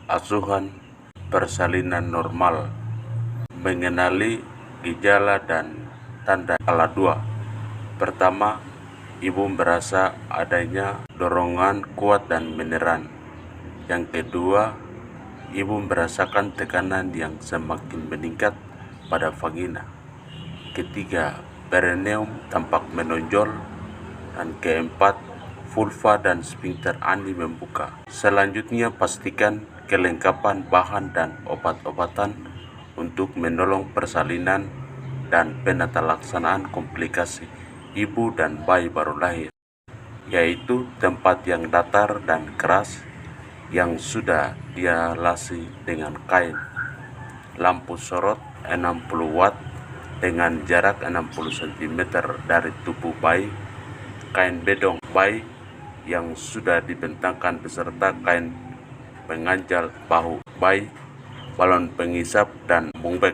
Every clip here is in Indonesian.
asuhan persalinan normal, mengenali gejala dan tanda skala 2. Pertama, ibu merasa adanya dorongan kuat dan meneran. Yang kedua, ibu merasakan tekanan yang semakin meningkat pada vagina. Ketiga, perineum tampak menonjol. Dan keempat, vulva dan sphincter ani membuka. Selanjutnya, pastikan kelengkapan bahan dan obat-obatan untuk menolong persalinan dan penata laksanaan komplikasi ibu dan bayi baru lahir, yaitu tempat yang datar dan keras yang sudah dialasi dengan kain, lampu sorot 60 watt dengan jarak 60 cm dari tubuh bayi, kain bedong bayi yang sudah dibentangkan beserta kain penganjal bahu bayi, balon pengisap dan mungbek,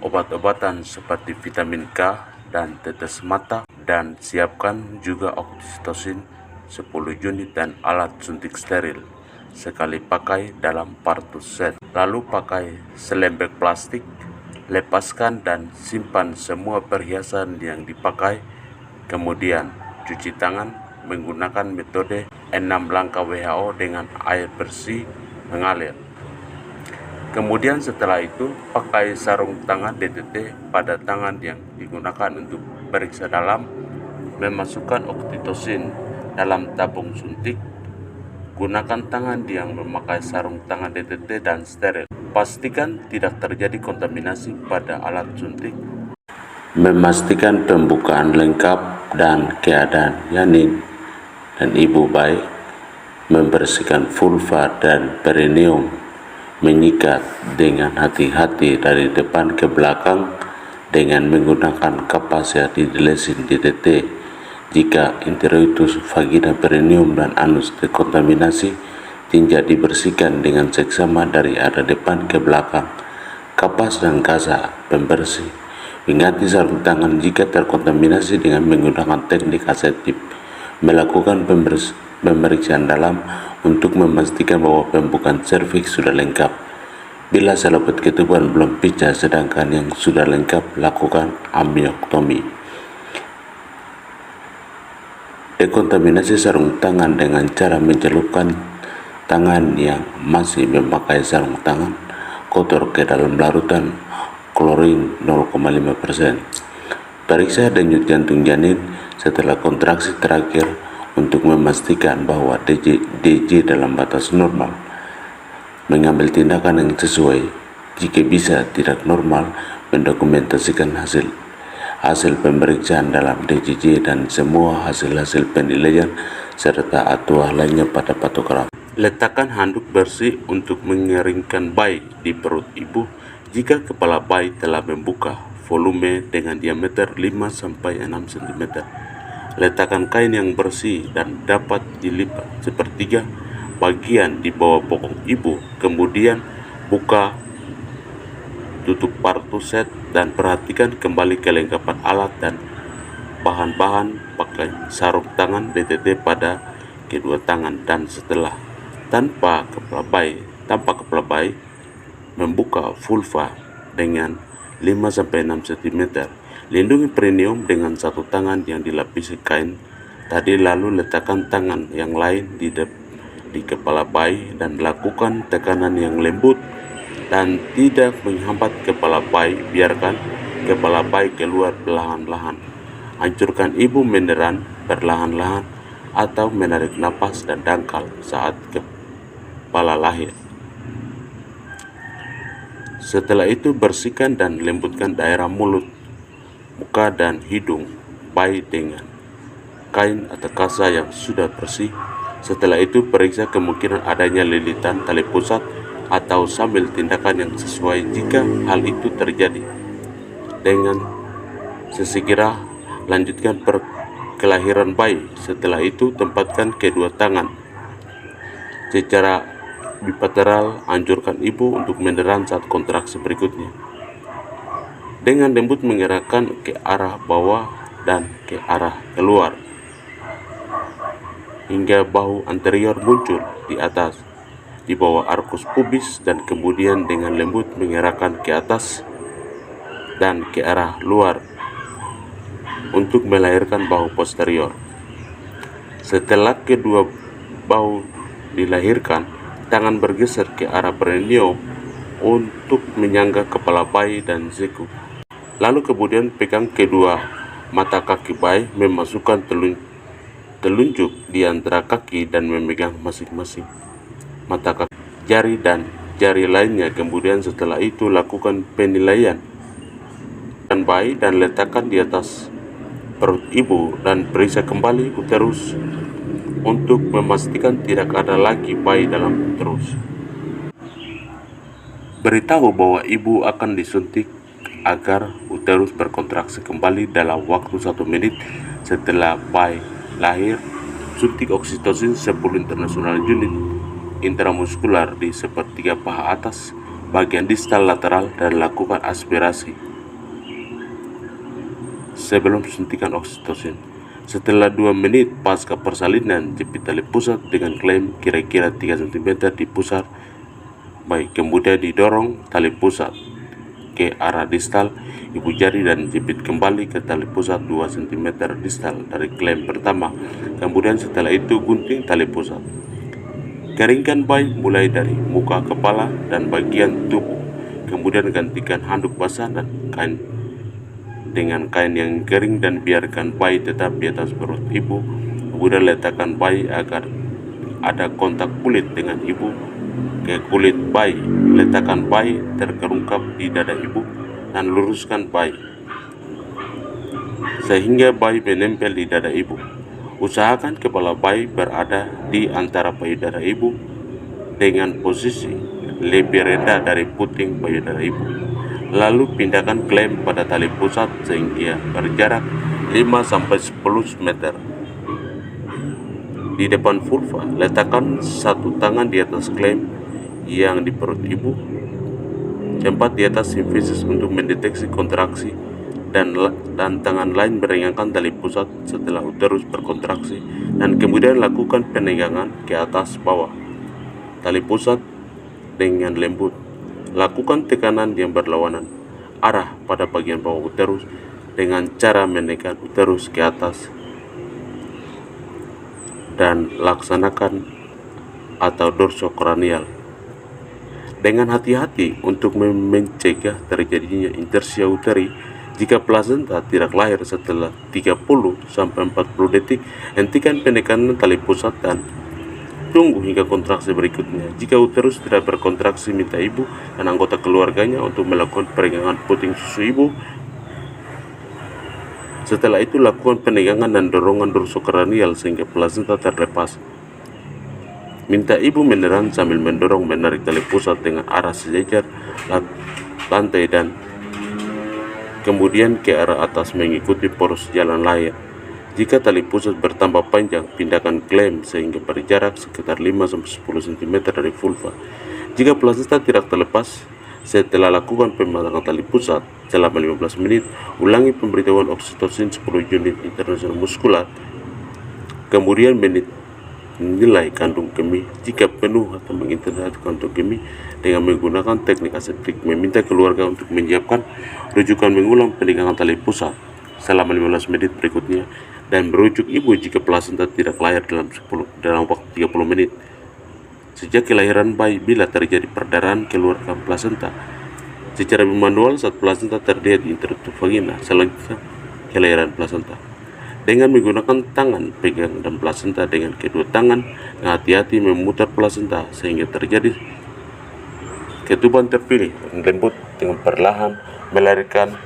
obat-obatan seperti vitamin K dan tetes mata, dan siapkan juga oksitosin 10 unit dan alat suntik steril sekali pakai dalam partus set. Lalu pakai selembek plastik, lepaskan dan simpan semua perhiasan yang dipakai. Kemudian cuci tangan menggunakan metode 6 langkah WHO dengan air bersih mengalir. Kemudian setelah itu pakai sarung tangan DTT pada tangan yang digunakan untuk periksa dalam, memasukkan oksitosin dalam tabung suntik. Gunakan tangan yang memakai sarung tangan DTT dan steril. Pastikan tidak terjadi kontaminasi pada alat suntik. Memastikan pembukaan lengkap dan keadaan janin dan ibu baik. Membersihkan vulva dan perineum. Menyikat dengan hati-hati dari depan ke belakang dengan menggunakan kapas yang dilesin DTT. Jika introitus, vagina, perineum, dan anus terkontaminasi, tinja dibersihkan dengan seksama dari arah depan ke belakang. Kapas dan gaza pembersih. Ganti sarung tangan jika terkontaminasi dengan menggunakan teknik aseptik. Melakukan pemeriksaan dalam untuk memastikan bahwa pembukaan serviks sudah lengkap. Bila selaput ketubuhan belum pecah sedangkan yang sudah lengkap, lakukan amnioktomi. Dekontaminasi sarung tangan dengan cara mencelupkan tangan yang masih memakai sarung tangan kotor ke dalam larutan klorin 0,5%. Periksa denyut jantung janin setelah kontraksi terakhir untuk memastikan bahwa DJ dalam batas normal. Mengambil tindakan yang sesuai. Jika bisa tidak normal, mendokumentasikan hasil pemeriksaan dalam DJJ dan semua hasil-hasil penilaian serta aturan lainnya pada patogram. Letakkan handuk bersih untuk mengeringkan bayi di perut ibu jika kepala bayi telah membuka, volume dengan diameter 5-6 cm. Letakkan kain yang bersih dan dapat dilipat sepertiga bagian di bawah bokong ibu, kemudian buka tutup partus set dan perhatikan kembali kelengkapan alat dan bahan-bahan. Pakai sarung tangan DTT pada kedua tangan dan setelah tanpa kepala bayi membuka vulva dengan 5-6 cm. Lindungi perineum dengan satu tangan yang dilapisi kain tadi, lalu letakkan tangan yang lain di kepala bayi dan lakukan tekanan yang lembut dan tidak menghambat kepala bayi. Biarkan kepala bayi keluar perlahan-lahan. Hancurkan ibu meneran perlahan-lahan atau menarik napas dan dangkal saat kepala lahir. Setelah itu bersihkan dan lembutkan daerah mulut, muka dan hidung bayi dengan kain atau kasa yang sudah bersih. Setelah itu periksa kemungkinan adanya lilitan tali pusat atau sambil tindakan yang sesuai jika hal itu terjadi. Dengan sesegera lanjutkan kelahiran bayi. Setelah itu tempatkan kedua tangan secara bilateral, anjurkan ibu untuk meneran saat kontraksi berikutnya. Dengan lembut mengerahkan ke arah bawah dan ke arah keluar hingga bahu anterior muncul di atas. di bawah arkus pubis dan kemudian dengan lembut mengerahkan ke atas dan ke arah luar untuk melahirkan bahu posterior. Setelah kedua bahu dilahirkan, tangan bergeser ke arah perineum untuk menyangga kepala bayi dan siku. Lalu kemudian pegang kedua mata kaki bayi, memasukkan telunjuk di antara kaki dan memegang masing-masing mata kaki, jari dan jari lainnya. Kemudian setelah itu lakukan penilaian dan bayi dan letakkan di atas perut ibu dan periksa kembali uterus untuk memastikan tidak ada lagi bayi dalam uterus. Beritahu bahwa ibu akan disuntik agar uterus berkontraksi kembali dalam waktu 1 menit setelah bayi lahir. Suntik oksitosin 10 internasional unit intramuskular di sepertiga paha atas, bagian distal lateral, dan lakukan aspirasi sebelum suntikan oksitosin. Setelah 2 menit pasca persalinan, jepit tali pusat dengan klaim kira-kira 3 cm di pusar bayi. Kemudian didorong tali pusat ke arah distal ibu jari dan jepit kembali ke tali pusat 2 cm distal dari klaim pertama. Kemudian setelah itu gunting tali pusat. Keringkan bayi mulai dari muka, kepala, dan bagian tubuh. Kemudian gantikan handuk basah dan kain dengan kain yang kering dan biarkan bayi tetap di atas perut ibu. Kemudian letakkan bayi agar ada kontak kulit dengan ibu ke kulit bayi. Letakkan bayi terkerungkap di dada ibu dan luruskan bayi sehingga bayi menempel di dada ibu. Usahakan kepala bayi berada di antara payudara ibu dengan posisi lebih rendah dari puting payudara ibu. Lalu pindahkan klaim pada tali pusat sehingga berjarak 5-10 meter. Di depan vulva, letakkan satu tangan di atas klaim yang di perut ibu, tempat di atas simfisis untuk mendeteksi kontraksi, dan tangan lain meringankan tali pusat setelah uterus berkontraksi, dan kemudian lakukan penegangan ke atas bawah tali pusat dengan lembut. Lakukan tekanan yang berlawanan arah pada bagian bawah uterus dengan cara menekan uterus ke atas dan laksanakan atau dorsokranial dengan hati-hati untuk mencegah terjadinya insersia uteri. Jika plasenta tidak lahir setelah 30-40 detik, hentikan penekanan tali pusat dan tunggu hingga kontraksi berikutnya. Jika uterus tidak berkontraksi, minta ibu dan anggota keluarganya untuk melakukan peregangan puting susu ibu. Setelah itu lakukan penegangan dan dorongan dorsokranial sehingga plasenta terlepas. Minta ibu meneran sambil mendorong menarik tali pusat dengan arah sejajar lantai dan kemudian ke arah atas mengikuti poros jalan layar. Jika tali pusat bertambah panjang, pindahkan klaim sehingga berjarak sekitar 5-10 cm dari vulva. Jika plasenta tidak terlepas, setelah lakukan pemasangan tali pusat selama 15 menit, ulangi pemberitahuan oksitosin 10 unit internasional muskular. Kemudian menilai kandung kemih jika penuh atau mengintensifkan kandung kemih dengan menggunakan teknik aseptik. Meminta keluarga untuk menyiapkan rujukan mengulang penegangan tali pusat selama 15 menit berikutnya dan merujuk ibu jika plasenta tidak lahir dalam waktu 30 menit sejak kelahiran bayi. Bila terjadi perdarahan keluarkan plasenta secara manual saat plasenta terlihat di interruptus vagina selanjutnya kelahiran plasenta dengan menggunakan tangan pegang dan plasenta dengan kedua tangan dengan hati-hati memutar plasenta sehingga terjadi ketuban terpilih dan lembut dengan perlahan melarikan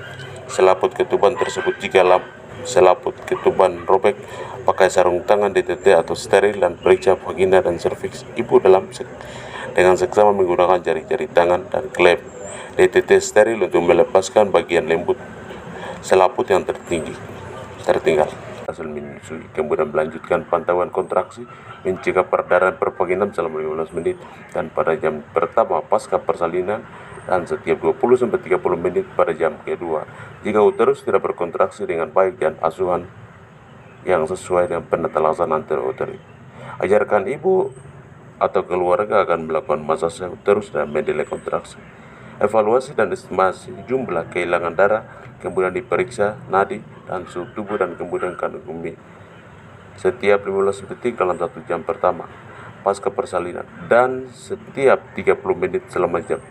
selaput ketuban tersebut. Jika selaput ketuban robek, pakai sarung tangan DTT atau steril dan periksa vagina dan serviks ibu dengan seksama menggunakan jari-jari tangan dan klep DTT steril untuk melepaskan bagian lembut selaput yang tertinggal hasil menyusui. Kemudian melanjutkan pantauan kontraksi, mencegah perdarahan pervaginam selama 15 menit dan pada jam pertama pasca persalinan dan setiap 20-30 menit pada jam kedua. Jika uterus tidak berkontraksi dengan baik dan asuhan yang sesuai dengan penata laksana anterior uteri. Ajarkan ibu atau keluarga akan melakukan massage terus dan mendelay kontraksi. Evaluasi dan estimasi jumlah kehilangan darah, kemudian diperiksa nadi dan suhu tubuh dan kemudian kandungan umbi setiap 15 detik dalam 1 jam pertama pasca persalinan dan setiap 30 menit selama jam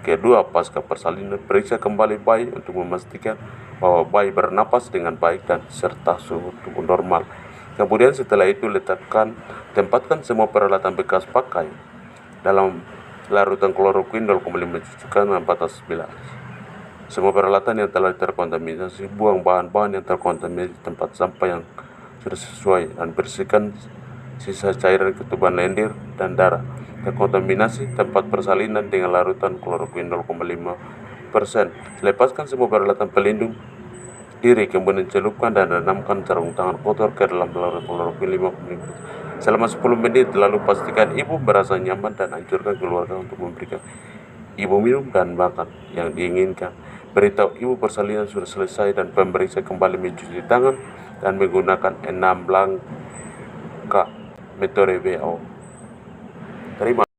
kedua pasca persalinan. Periksa kembali bayi untuk memastikan bahwa bayi bernapas dengan baik dan serta suhu tubuh normal. Kemudian setelah itu tempatkan semua peralatan bekas pakai dalam larutan kloroquine 0,5 cucukan dan batas bilas. Semua peralatan yang telah terkontaminasi, buang bahan-bahan yang terkontaminasi di tempat sampah yang sudah sesuai dan bersihkan sisa cairan ketuban lendir dan darah. Terkontaminasi tempat persalinan dengan larutan kloroquine 0,5%. Lepaskan semua peralatan pelindung diri, kemudian celupkan dan renamkan sarung tangan kotor ke dalam larutan kloroquine 5%. Selama 10 menit, lalu pastikan ibu merasa nyaman dan anjurkan keluarga untuk memberikan ibu minum dan makan yang diinginkan. Beritahu ibu persalinan sudah selesai dan pemeriksa kembali mencuci tangan dan menggunakan 6 langkah metode WHO. Terima